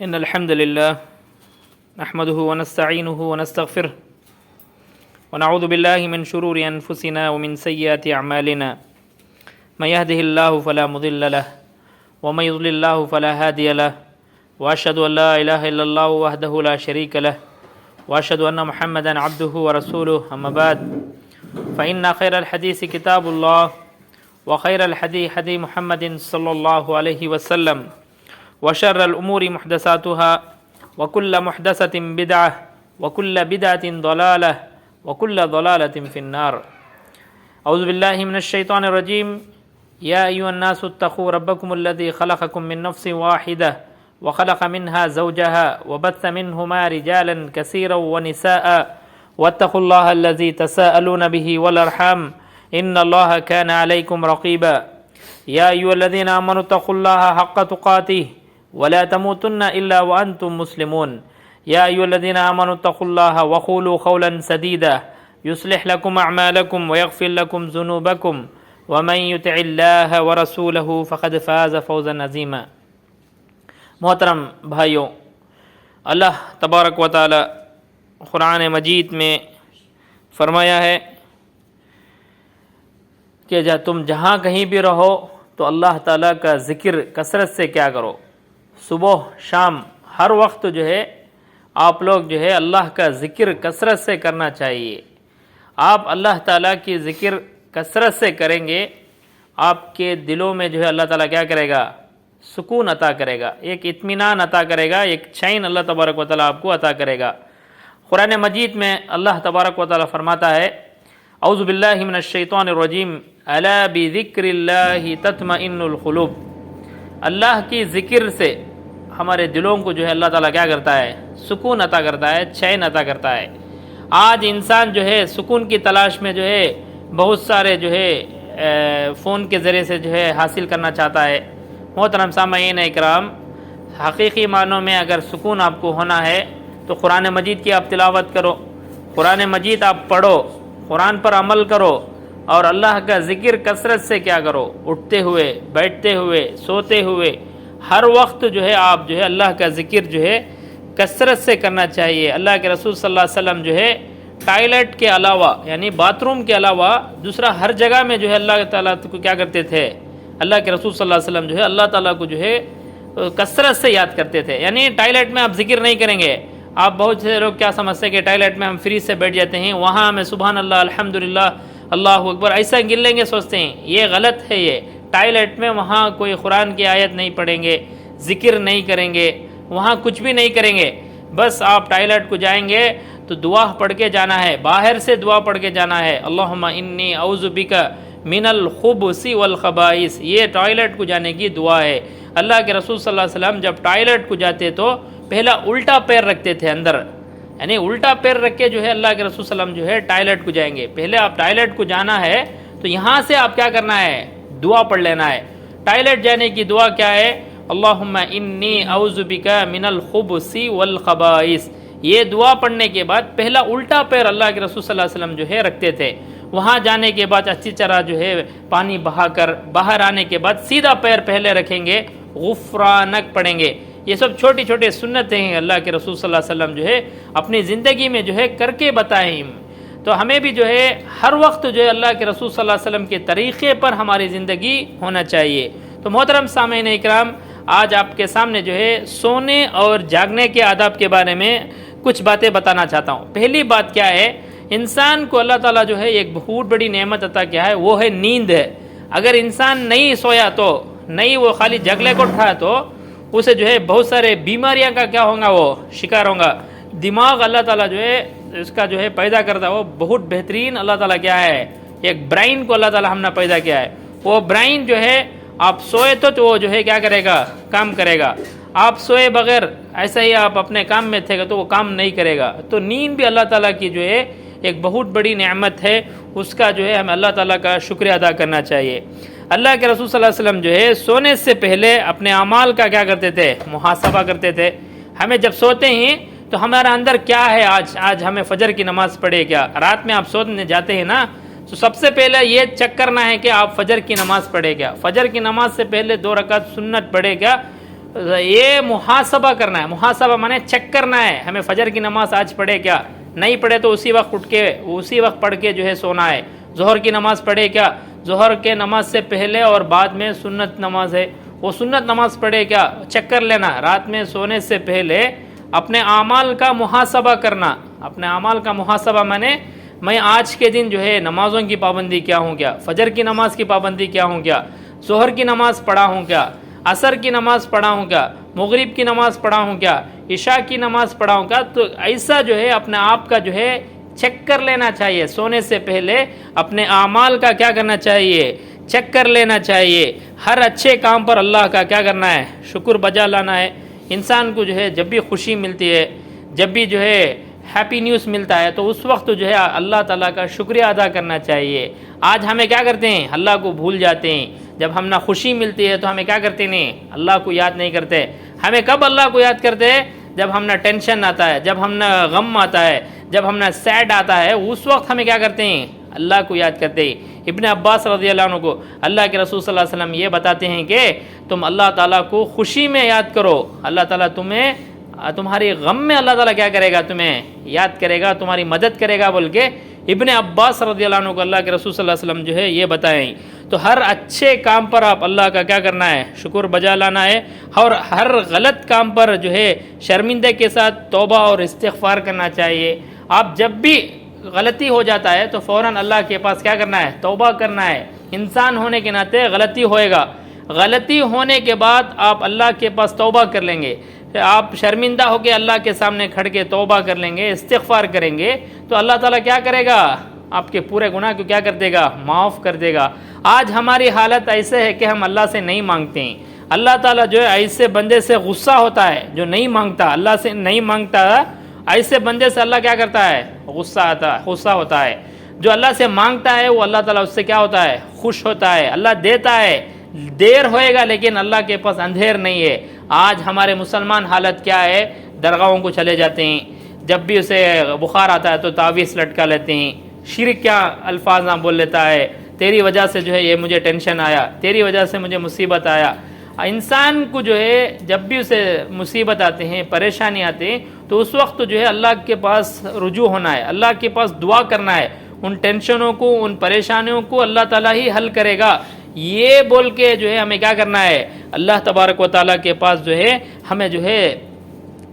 إن الحمد لله نحمده ونستعينه ونستغفره ونعوذ بالله من شرور أنفسنا ومن سيئات أعمالنا من يهده الله فلا مضل له ومن يضلل الله فلا هادي له وأشهد أن لا إله إلا الله وحده لا شريك له وأشهد أن محمدا عبده ورسوله أما بعد فإن خير الحديث كتاب الله وخير الحديث حديث محمد صلى الله عليه وسلم وشر الأمور محدثاتها وكل محدثة بدعة وكل بدعة ضلالة وكل ضلالة في النار. أعوذ بالله من الشيطان الرجيم. يا أيها الناس اتقوا ربكم الذي خلقكم من نفس واحدة وخلق منها زوجها وبث منهما رجالا كثيرا ونساء واتقوا الله الذي تساءلون به والأرحام إن الله كان عليكم رقيبا. يا أيها الذين آمنوا اتقوا الله حق تقاته ولا تموتن إلا وأنتم مسلمون. يا أيها الذين آمنوا اتقوا الله وقولوا قولا سديدا يصلح لكم أعمالكم ويغفر لكم ذنوبكم ومن يطع الله ورسوله فقد فاز فوزا عظيما. محترم بھائیوں، اللہ تبارک و تعالی قرآن مجید میں فرمایا ہے کہ تم جہاں کہیں بھی رہو تو اللہ تعالیٰ کا ذکر کثرت سے کیا کرو. صبح شام ہر وقت جو ہے آپ لوگ جو ہے اللہ کا ذکر کثرت سے کرنا چاہیے. آپ اللہ تعالیٰ کی ذکر کثرت سے کریں گے، آپ کے دلوں میں جو ہے اللہ تعالیٰ کیا کرے گا؟ سکون عطا کرے گا، ایک اطمینان عطا کرے گا، ایک چین اللہ تبارک و تعالیٰ آپ کو عطا کرے گا. قرآن مجید میں اللہ تبارک و تعالیٰ فرماتا ہے اعوذ باللہ من الشیطان الرجیم الا بذکر اللہ تطمئن القلوب. اللہ کی ذکر سے ہمارے دلوں کو جو ہے اللہ تعالیٰ کیا کرتا ہے؟ سکون عطا کرتا ہے، چین عطا کرتا ہے. آج انسان جو ہے سکون کی تلاش میں جو ہے بہت سارے جو ہے فون کے ذریعے سے جو ہے حاصل کرنا چاہتا ہے. محترم سامعین اکرام، حقیقی معنوں میں اگر سکون آپ کو ہونا ہے تو قرآن مجید کی آپ تلاوت کرو، قرآن مجید آپ پڑھو، قرآن پر عمل کرو اور اللہ کا ذکر کثرت سے کیا کرو. اٹھتے ہوئے، بیٹھتے ہوئے، سوتے ہوئے، ہر وقت جو ہے آپ جو ہے اللہ کا ذکر جو ہے کثرت سے کرنا چاہیے. اللہ کے رسول صلی اللہ علیہ وسلم جو ہے ٹائلٹ کے علاوہ یعنی باتھ روم کے علاوہ دوسرا ہر جگہ میں جو ہے اللہ تعالیٰ کو کیا کرتے تھے؟ اللہ کے رسول صلی اللہ علیہ وسلم جو ہے اللہ تعالیٰ کو جو ہے کثرت سے یاد کرتے تھے. یعنی ٹائلٹ میں آپ ذکر نہیں کریں گے. آپ بہت سے لوگ کیا سمجھتے ہیں کہ ٹائلٹ میں ہم فری سے بیٹھ جاتے ہیں، وہاں ہمیں سبحان اللہ الحمدللہ اللہ اکبر ایسا گر لیں گے سوچتے ہیں. یہ غلط ہے. یہ ٹائلٹ میں وہاں کوئی قرآن کی آیت نہیں پڑھیں گے، ذکر نہیں کریں گے، وہاں کچھ بھی نہیں کریں گے. بس آپ ٹائلٹ کو جائیں گے تو دعا پڑھ کے جانا ہے، باہر سے دعا پڑھ کے جانا ہے. اللہم انی اعوذ بک من الخبث والخبائث. یہ ٹائلٹ کو جانے کی دعا ہے. اللہ کے رسول صلی اللہ علیہ وسلم جب ٹائلٹ کو جاتے تو پہلا الٹا پیر رکھتے تھے اندر، یعنی الٹا پیر رکھ کے جو ہے اللہ کے رسول صلی اللہ علیہ وسلم جو ہے ٹائلٹ کو جائیں گے. پہلے آپ ٹائلٹ کو جانا ہے تو یہاں سے آپ کیا کرنا ہے؟ دعا پڑھ لینا ہے. ٹائلٹ جانے کی دعا کیا ہے؟ اللہم انی اعوذ بک من الخبث والخبائث. یہ دعا پڑھنے کے بعد پہلا الٹا پیر اللہ کے رسول صلی اللہ علیہ وسلم جو ہے رکھتے تھے. وہاں جانے کے بعد اچھی طرح جو ہے پانی بہا کر باہر آنے کے بعد سیدھا پیر پہلے رکھیں گے، غفرانک پڑھیں گے. یہ سب چھوٹی چھوٹی سنتیں ہیں اللہ کے رسول صلی اللہ علیہ وسلم جو ہے اپنی زندگی میں جو ہے کر کے بتائیں. تو ہمیں بھی جو ہے ہر وقت جو ہے اللہ کے رسول صلی اللہ علیہ وسلم کے طریقے پر ہماری زندگی ہونا چاہیے. تو محترم سامعین اکرام، آج آپ کے سامنے جو ہے سونے اور جاگنے کے آداب کے بارے میں کچھ باتیں بتانا چاہتا ہوں. پہلی بات کیا ہے؟ انسان کو اللہ تعالیٰ جو ہے ایک بہت بڑی نعمت عطا کیا ہے، وہ ہے نیند ہے. اگر انسان نہیں سویا تو نہیں، وہ خالی جگلے کو اٹھا تو اسے جو ہے بہت سارے بیماریاں کا کیا ہوگا، وہ شکار ہوگا. دماغ اللہ تعالیٰ جو ہے اس کا جو ہے پیدا کرتا ہے، وہ بہت بہترین اللہ تعالیٰ کیا ہے، ایک برین کو اللہ تعالیٰ ہم نے پیدا کیا ہے. وہ برین جو ہے آپ سوئے تو وہ جو ہے کیا کرے گا؟ کام کرے گا. آپ سوئے بغیر ایسا ہی آپ اپنے کام میں تھے گا تو وہ کام نہیں کرے گا. تو نیند بھی اللہ تعالیٰ کی جو ہے ایک بہت بڑی نعمت ہے، اس کا جو ہے ہمیں اللہ تعالیٰ کا شکریہ ادا کرنا چاہیے. اللہ کے رسول صلی اللہ علیہ وسلم جو ہے سونے سے پہلے اپنے اعمال کا کیا کرتے تھے؟ محاسبہ کرتے تھے. ہمیں جب سوتے ہیں تو ہمارا اندر کیا ہے، آج ہمیں فجر کی نماز پڑھے کیا؟ رات میں آپ سونے جاتے ہیں نا تو سب سے پہلے یہ چیک کرنا ہے کہ آپ فجر کی نماز پڑھے کیا، فجر کی نماز سے پہلے 2 رکعت سنت پڑھے کیا. یہ محاسبہ کرنا ہے. محاسبہ مانے چیک کرنا ہے, ہمیں فجر کی نماز آج پڑھے کیا, نہیں پڑھے تو اسی وقت اٹھ کے اسی وقت پڑھ کے جو ہے سونا ہے. ظہر کی نماز پڑھے کیا, ظہر کے نماز سے پہلے اور بعد میں سنت نماز ہے, وہ سنت نماز پڑھے کیا, چیک کر لینا. رات میں سونے سے پہلے اپنے اعمال کا محاسبہ کرنا. اپنے اعمال کا محاسبہ مانے میں آج کے دن جو ہے نمازوں کی پابندی کیا ہوں کیا, فجر کی نماز کی پابندی کیا ہوں کیا, ظہر کی نماز پڑھا ہوں کیا, عصر کی نماز پڑھا ہوں کیا, مغرب کی نماز پڑھا ہوں کیا, عشاء کی نماز پڑھا ہوں کیا. تو ایسا جو ہے اپنے آپ کا جو ہے چیک کر لینا چاہیے. سونے سے پہلے اپنے اعمال کا کیا کرنا چاہیے, چیک کر لینا چاہیے. ہر اچھے کام پر اللہ کا کیا کرنا ہے, شکر بجا لانا ہے. انسان کو جو ہے جب بھی خوشی ملتی ہے, جب بھی جو ہے ہیپی نیوز ملتا ہے, تو اس وقت جو ہے اللہ تعالیٰ کا شکریہ ادا کرنا چاہیے. آج ہمیں کیا کرتے ہیں, اللہ کو بھول جاتے ہیں. جب ہم نہ خوشی ملتی ہے تو ہمیں کیا کرتے نہیں, اللہ کو یاد نہیں کرتے. ہمیں کب اللہ کو یاد کرتے ہیں, جب ہم نہ ٹینشن آتا ہے, جب ہم نہ غم آتا ہے, جب ہم نہ سیڈ آتا ہے, اس وقت ہمیں کیا کرتے ہیں, اللہ کو یاد کرتے ہیں. ابن عباس رضی اللہ عنہ کو اللہ کے رسول صلی اللہ علیہ وسلم یہ بتاتے ہیں کہ تم اللہ تعالیٰ کو خوشی میں یاد کرو, اللہ تعالیٰ تمہیں تمہاری غم میں اللہ تعالیٰ کیا کرے گا, تمہیں یاد کرے گا, تمہاری مدد کرے گا بول کے ابن عباس رضی اللہ عنہ کو اللہ کے رسول صلی اللہ علیہ وسلم جو ہے یہ بتائیں. تو ہر اچھے کام پر آپ اللہ کا کیا کرنا ہے, شکر بجا لانا ہے. اور ہر غلط کام پر جو ہے شرمندے کے ساتھ توبہ اور استغفار کرنا چاہیے. آپ جب بھی غلطی ہو جاتا ہے تو فوراً اللہ کے پاس کیا کرنا ہے, توبہ کرنا ہے. انسان ہونے کے ناطے غلطی ہوئے گا, غلطی ہونے کے بعد آپ اللہ کے پاس توبہ کر لیں گے, آپ شرمندہ ہو کے اللہ کے سامنے کھڑ کے توبہ کر لیں گے, استغفار کریں گے, تو اللہ تعالیٰ کیا کرے گا, آپ کے پورے گناہ کو کیا کر دے گا, معاف کر دے گا. آج ہماری حالت ایسے ہے کہ ہم اللہ سے نہیں مانگتے ہیں. اللہ تعالیٰ جو ہے ایسے بندے سے غصہ ہوتا ہے جو نہیں مانگتا, اللہ سے نہیں مانگتا, ایسے بندے سے اللہ کیا کرتا ہے, غصہ ہوتا ہے. جو اللہ سے مانگتا ہے وہ اللہ تعالیٰ اس سے کیا ہوتا ہے, خوش ہوتا ہے. اللہ دیتا ہے, دیر ہوئے گا لیکن اللہ کے پاس اندھیر نہیں ہے. آج ہمارے مسلمان حالت کیا ہے, درگاہوں کو چلے جاتے ہیں, جب بھی اسے بخار آتا ہے تو تعویذ لٹکا لیتے ہیں, شرک کیا الفاظ نہ بول لیتا ہے, تیری وجہ سے جو ہے یہ مجھے ٹینشن آیا, تیری وجہ سے مجھے مصیبت آیا. انسان کو جو ہے جب بھی اسے مصیبت آتے ہیں, پریشانی آتے ہیں, تو اس وقت جو ہے اللہ کے پاس رجوع ہونا ہے, اللہ کے پاس دعا کرنا ہے. ان ٹینشنوں کو, ان پریشانیوں کو اللہ تعالیٰ ہی حل کرے گا, یہ بول کے جو ہے ہمیں کیا کرنا ہے, اللہ تبارک و تعالیٰ کے پاس جو ہے ہمیں جو ہے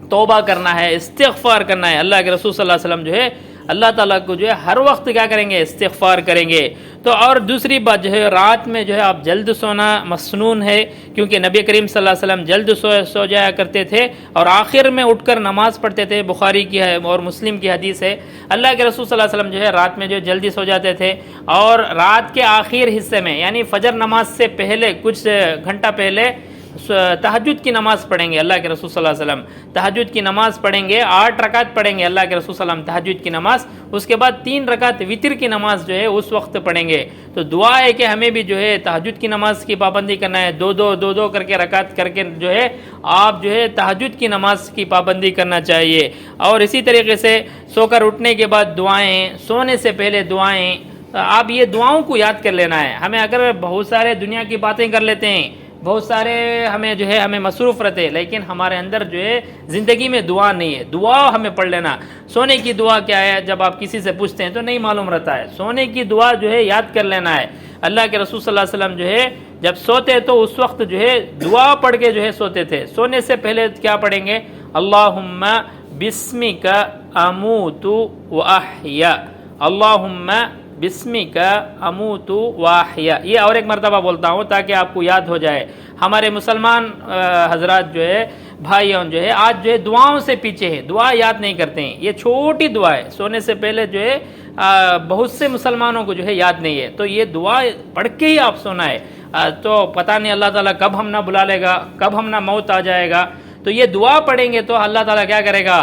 توبہ کرنا ہے, استغفار کرنا ہے. اللہ کے رسول صلی اللہ علیہ وسلم جو ہے اللہ تعالیٰ کو جو ہے ہر وقت کیا کریں گے, استغفار کریں گے. تو اور دوسری بات جو ہے, رات میں جو ہے آپ جلد سونا مسنون ہے, کیونکہ نبی کریم صلی اللہ علیہ وسلم جلد سو جایا کرتے تھے اور آخر میں اٹھ کر نماز پڑھتے تھے. بخاری کی ہے اور مسلم کی حدیث ہے. اللہ کے رسول صلی اللہ علیہ وسلم جو ہے رات میں جو جلدی سو جاتے تھے, اور رات کے آخر حصے میں یعنی فجر نماز سے پہلے کچھ گھنٹہ پہلے تہجد کی نماز پڑھیں گے. اللہ کے رسول صلی اللہ علیہ وسلم تہجد کی نماز پڑھیں گے, 8 رکعت پڑھیں گے اللہ کے رسول صلی اللہ علیہ وسلم تہجد کی نماز. اس کے بعد 3 رکعت وتر کی نماز جو ہے اس وقت پڑھیں گے. تو دعا ہے کہ ہمیں بھی جو ہے تہجد کی نماز کی پابندی کرنا ہے, دو کر کے رکعت کر کے جو ہے آپ جو ہے تہجد کی نماز کی پابندی کرنا چاہیے. اور اسی طریقے سے سو کر اٹھنے کے بعد دعائیں, سونے سے پہلے دعائیں, آپ یہ دعاؤں کو یاد کر لینا ہے. ہمیں اگر بہت سارے دنیا کی باتیں کر لیتے ہیں, بہت سارے ہمیں مصروف رہتے, لیکن ہمارے اندر جو ہے زندگی میں دعا نہیں ہے. دعا ہمیں پڑھ لینا. سونے کی دعا کیا ہے, جب آپ کسی سے پوچھتے ہیں تو نہیں معلوم رہتا ہے. سونے کی دعا جو ہے یاد کر لینا ہے. اللہ کے رسول صلی اللہ علیہ وسلم جو ہے جب سوتے تو اس وقت جو ہے دعا پڑھ کے جو ہے سوتے تھے. سونے سے پہلے کیا پڑھیں گے, اللہم بسمک اموت و احیا, اللہم بسمک اموت و احیا. یہ اور ایک مرتبہ بولتا ہوں تاکہ آپ کو یاد ہو جائے. ہمارے مسلمان حضرات جو ہے, بھائیوں جو ہے آج جو ہے دعاؤں سے پیچھے ہے, دعا یاد نہیں کرتے ہیں. یہ چھوٹی دعا ہے, سونے سے پہلے جو ہے بہت سے مسلمانوں کو جو ہے یاد نہیں ہے. تو یہ دعا پڑھ کے ہی آپ سونا ہے. تو پتہ نہیں اللہ تعالیٰ کب ہم نہ بلا لے گا, کب ہم نہ موت آ جائے گا. تو یہ دعا پڑھیں گے تو اللہ تعالیٰ کیا کرے گا,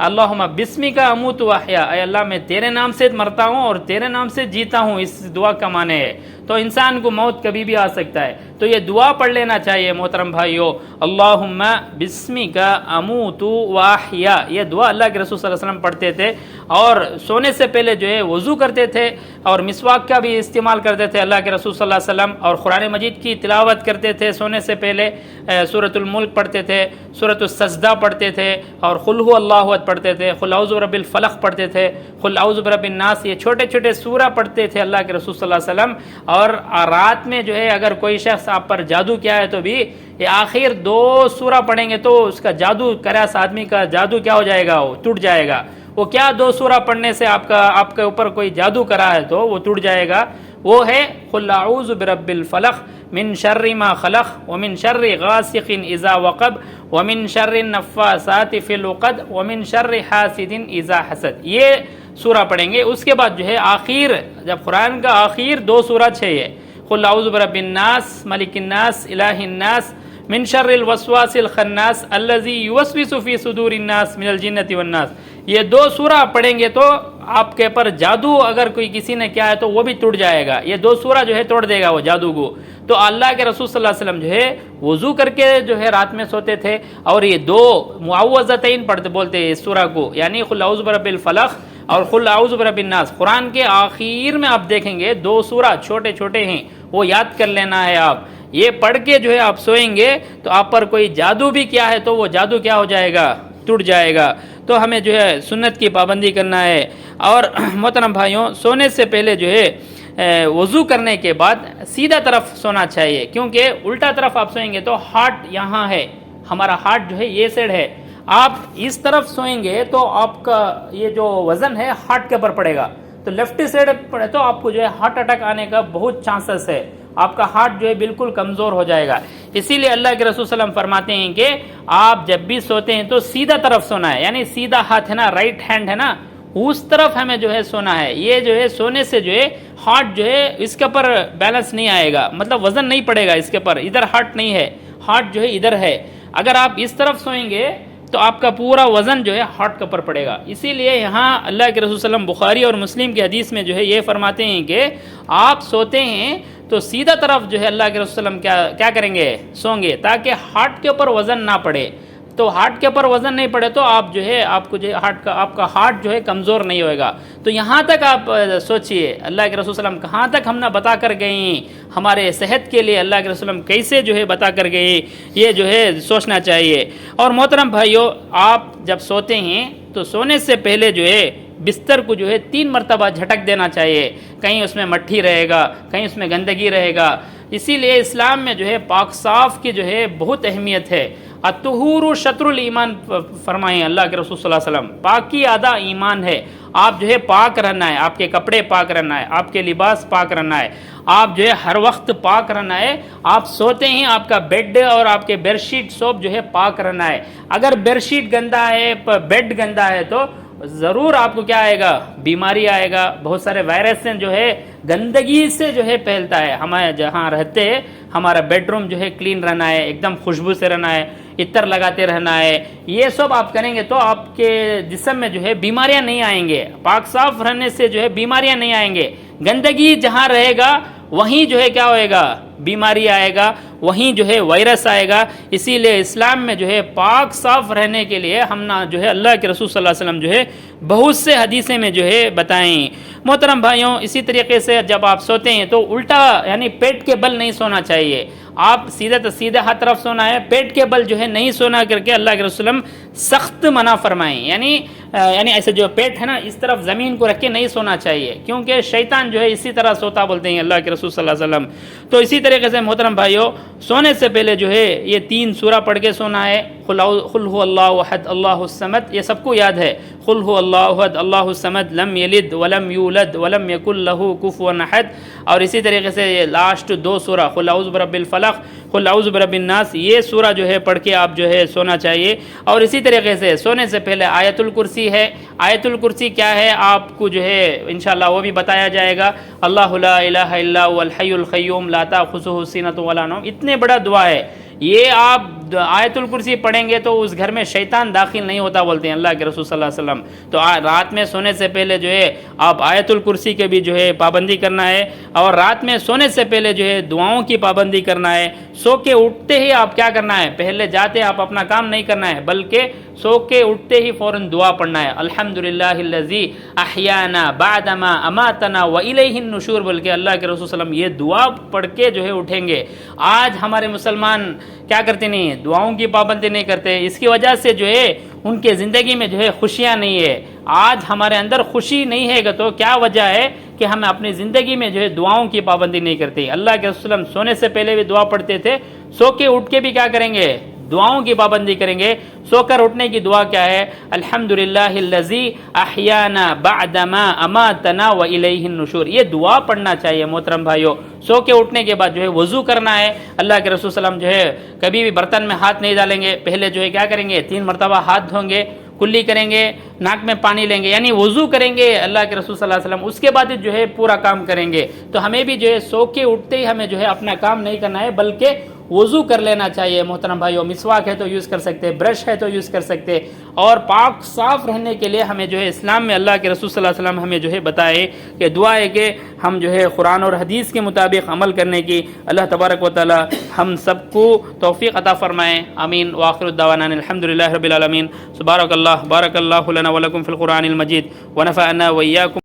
اللہم بسمک اموت و احیا, اے اللہ میں تیرے نام سے مرتا ہوں اور تیرے نام سے جیتا ہوں. اس دعا کا معنی ہے. تو انسان کو موت کبھی بھی آ سکتا ہے. تو یہ دعا پڑھ لینا چاہیے محترم بھائیو. اللہم بسمک اموت واحیا، یہ دعا اللہ کے رسول صلی اللہ علیہ وسلم پڑھتے تھے، اور سونے سے پہلے جو ہے وضو کرتے تھے، اور مسواک کا بھی استعمال کرتے تھے اللہ کے رسول صلی اللہ علیہ وسلم، اور قرآن مجید کی تلاوت کرتے تھے سونے سے پہلے. سورۃ الملک پڑھتے تھے، سورۃ السجدہ پڑھتے تھے، اور قل هو اللہ احد پڑھتے تھے، قل اعوذ برب الفلق پڑھتے تھے، قل اعوذ برب الناس. یہ چھوٹے چھوٹے سورہ پڑھتے تھے اللہ کے رسول صلی اللہ علیہ وسلم. اور رات میں جو ہے اگر کوئی شخص آپ پر جادو کیا ہے تو بھی یہ آخر 2 سورہ پڑھیں گے تو اس کا جادو کراس آدمی کا جادو کیا ہو جائے گا، وہ ٹوٹ جائے گا. وہ کیا 2 سورہ پڑھنے سے آپ کے اوپر کوئی جادو کرا ہے تو وہ ٹوٹ جائے گا. وہ ہے قل اعوذ برب الفلق من شر ما خلق ومن شر غاسق اذا وقب ومن شر النفاثات فی العقد ومن شر حاسد اذا حسد. یہ سورہ پڑھیں گے. اس کے بعد جو ہے آخر، جب قرآن کا آخر 2 سورہ ہے، قل اعوذ برب الناس ملک الناس الہ الناس من شر الوسواس الخناس الذی یوسوس فی صدور الناس من الجنۃ والناس. یہ 2 سورہ پڑھیں گے تو آپ کے پر جادو اگر کوئی کسی نے کیا ہے تو وہ بھی ٹوٹ جائے گا. یہ 2 سورہ جو ہے توڑ دے گا وہ جادو کو. تو اللہ کے رسول صلی اللہ علیہ وسلم جو ہے وضو کر کے جو ہے رات میں سوتے تھے، اور یہ 2 معوذتین پڑھتے بولتے ہیں اس سورہ کو، یعنی قل اعوذ برب الفلق اور قل اعوذ برب الناس. قرآن کے آخر میں آپ دیکھیں گے 2 سورہ چھوٹے چھوٹے ہیں، وہ یاد کر لینا ہے آپ. یہ پڑھ کے جو ہے آپ سوئیں گے تو آپ پر کوئی جادو بھی کیا ہے تو وہ جادو کیا ہو جائے گا، ٹوٹ جائے گا. تو ہمیں جو ہے سنت کی پابندی کرنا ہے. اور محترم بھائیوں، سونے سے پہلے جو ہے وضو کرنے کے بعد سیدھا طرف سونا چاہیے، کیونکہ الٹا طرف آپ سوئیں گے تو ہارٹ یہاں ہے، ہمارا ہارٹ جو ہے یہ سائڈ ہے. آپ اس طرف سوئیں گے تو آپ کا یہ جو وزن ہے ہارٹ کے اوپر پڑے گا. تو لیفٹ سائڈ پڑے تو آپ کو جو ہے ہارٹ اٹیک آنے کا بہت چانسز ہے، آپ کا ہارٹ جو ہے بالکل کمزور ہو جائے گا. اسی لیے اللہ کے رسول صلی اللہ علیہ وسلم فرماتے ہیں کہ آپ جب بھی سوتے ہیں تو سیدھا طرف سونا ہے، یعنی سیدھا ہاتھ ہے نا، رائٹ ہینڈ ہے نا، اس طرف ہمیں جو ہے سونا ہے. یہ جو ہے سونے سے جو ہے ہارٹ جو ہے اس کے اوپر بیلنس نہیں آئے گا، مطلب وزن نہیں پڑے گا اس کے اوپر. ادھر ہارٹ نہیں ہے، ہارٹ جو ہے ادھر ہے. اگر آپ اس طرف سوئیں گے تو آپ کا پورا وزن جو ہے ہارٹ کے اوپر پڑے گا. اسی لیے یہاں اللہ کے رسول صلی اللہ علیہ وسلم بخاری اور مسلم کی حدیث میں جو ہے یہ فرماتے ہیں کہ آپ سوتے ہیں تو سیدھا طرف جو ہے اللہ کے رسول صلی اللہ علیہ وسلم کیا کریں گے، سوں گے، تاکہ ہارٹ کے اوپر وزن نہ پڑے. تو ہارٹ کے اوپر وزن نہیں پڑے تو آپ جو ہے آپ کو جو ہے آپ کا ہارٹ جو ہے کمزور نہیں ہوئے گا. تو یہاں تک آپ سوچئے اللہ کے رسول صلی اللہ علیہ وسلم کہاں تک ہم نے بتا کر گئے، ہمارے صحت کے لیے اللہ کے رسول صلی اللہ علیہ وسلم کیسے جو ہے بتا کر گئے، یہ جو ہے سوچنا چاہیے. اور محترم بھائیو، آپ جب سوتے ہیں تو سونے سے پہلے جو ہے بستر کو جو ہے 3 مرتبہ جھٹک دینا چاہیے. کہیں اس میں مٹی رہے گا، کہیں اس میں گندگی رہے گا. اسی لیے اسلام میں جو ہے پاک صاف کی جو ہے بہت اہمیت ہے. الطہور شطر الایمان فرمائیں اللہ کے رسول صلی اللہ علیہ وسلم. پاکی آدھا ایمان ہے. آپ جو ہے پاک رہنا ہے، آپ کے کپڑے پاک رہنا ہے، آپ کے لباس پاک رہنا ہے، آپ جو ہے ہر وقت پاک رہنا ہے. آپ سوتے ہیں آپ کا بیڈ اور آپ کے بیڈ شیٹ سوپ جو ہے پاک رہنا ہے. اگر بیڈ شیٹ گندا ہے، بیڈ گندا ہے تو ضرور آپ کو کیا آئے گا، بیماری آئے گا. بہت سارے وائرس جو ہے گندگی سے جو ہے پھیلتا ہے. ہمارے جہاں رہتے ہیں ہمارا بیڈ روم جو ہے کلین رہنا ہے، ایک دم خوشبو سے رہنا ہے، عطر لگاتے رہنا ہے. یہ سب آپ کریں گے تو آپ کے جسم میں جو ہے بیماریاں نہیں آئیں گے. پاک صاف رہنے سے جو ہے بیماریاں نہیں آئیں گے. گندگی جہاں رہے گا وہیں جو ہے کیا ہوئے گا، بیماری آئے گا، وہیں جو ہے وائرس آئے گا. اسی لیے اسلام میں جو ہے پاک صاف رہنے کے لیے ہم نے جو ہے اللہ کے رسول صلی اللہ علیہ وسلم جو ہے بہت سے حدیثیں میں جو ہے بتائیں. محترم بھائیوں، اسی طریقے سے جب آپ سوتے ہیں تو الٹا یعنی پیٹ کے بل نہیں سونا چاہیے. آپ سیدھے ہاتھ طرف سونا ہے، پیٹ کے بل جو ہے نہیں سونا کر کے اللہ کے رسول سخت منع فرمائیں. یعنی ایسے جو پیٹ ہے نا اس طرف زمین کو رکھ کے نہیں سونا چاہیے، کیونکہ شیطان جو ہے اسی طرح سوتا بولتے ہیں اللہ کے رسول صلی اللہ علیہ وسلم. تو اسی طریقے سے محترم بھائیوں، سونے سے پہلے جو ہے یہ 3 سورہ پڑھ کے سونا ہے. قل هو اللہ احد اللہ الصمد، یہ سب کو یاد ہے. قل هو اللہ احد اللہ الصمد لم یلد ولم یولد ولم یکن له کفوا احد. اور اسی طریقے سے یہ لاسٹ 2 سورہ قل اعوذ برب الفلق، قل اعوذ برب الناس، یہ سورہ جو ہے پڑھ کے آپ جو ہے سونا چاہیے. اور اسی طریقے سے سونے سے پہلے آیت الکرسی ہے. آیت الکرسی کیا ہے آپ کو جو ہے انشاءاللہ وہ بھی بتایا جائے گا. اللہ لا الہ الا هو الحی القیوم لا تاخذہ سنۃ ولا نوم، اتنے بڑا دعا ہے. یہ آپ آیت الکرسی پڑھیں گے تو اس گھر میں شیطان داخل نہیں ہوتا بولتے ہیں اللہ کے رسول صلی اللہ علیہ وسلم. تو رات میں سونے سے پہلے جو ہے آپ آیت الکرسی کے بھی جو ہے پابندی کرنا ہے, اور رات میں سونے سے پہلے جو ہے دعاؤں کی پابندی کرنا ہے. سو کے اٹھتے ہی آپ کیا کرنا ہے, پہلے جاتے آپ اپنا کام نہیں کرنا ہے, بلکہ سو کے اٹھتے ہی فوراً دعا پڑھنا ہے. الحمدللہ الذی احیانا بعدما اماتنا والیہ النشور بول کے اللہ کے رسول صلی اللہ علیہ وسلم یہ دعا پڑھ کے جو ہے اٹھیں گے. آج ہمارے مسلمان کیا کرتے نہیں, دعاؤں کی پابندی نہیں کرتے. اس کی وجہ سے جو ہے ان کے زندگی میں جو ہے خوشیاں نہیں ہے. آج ہمارے اندر خوشی نہیں ہے تو کیا وجہ ہے کہ ہم اپنی زندگی میں جو ہے دعاؤں کی پابندی نہیں کرتے. اللہ کے رسول صلی اللہ علیہ وسلم سونے سے پہلے بھی دعا پڑھتے تھے, سو کے اٹھ کے بھی کیا کریں گے, دعاؤں کی پابندی کریں گے. سو کر اٹھنے کی دعا کیا ہے, الحمدللہ الذی احیانا بعدما اماتنا والیہ النشور, یہ دعا پڑھنا چاہیے محترم بھائیو. سو کے اٹھنے کے بعد جو ہے وضو کرنا ہے. اللہ کے رسول صلی اللہ علیہ وسلم جو ہے کبھی بھی برتن میں ہاتھ نہیں ڈالیں گے, پہلے جو ہے کیا کریں گے 3 مرتبہ ہاتھ دھویں گے, کلی کریں گے, ناک میں پانی لیں گے, یعنی وضو کریں گے اللہ کے رسول صلی اللہ علیہ وسلم. اس کے بعد جو ہے پورا کام کریں گے. تو ہمیں بھی جو ہے سو کے اٹھتے ہی ہمیں جو ہے اپنا کام نہیں کرنا ہے, بلکہ وضو کر لینا چاہیے محترم بھائیو. مسواک ہے تو یوز کر سکتے, برش ہے تو یوز کر سکتے, اور پاک صاف رہنے کے لیے ہمیں جو ہے اسلام میں اللہ کے رسول صلی اللہ علیہ وسلم ہمیں جو ہے بتائے کہ دعا ہے کہ ہم جو ہے قرآن اور حدیث کے مطابق عمل کرنے کی. اللہ تبارک و تعالی ہم سب کو توفیق عطا فرمائے, آمین. وآخر الدعوانا الحمدللہ رب العالمین. سبحانک اللہ بارک اللہ لنا ولکم فی القرآن المجید ونفعنا وإیاکم.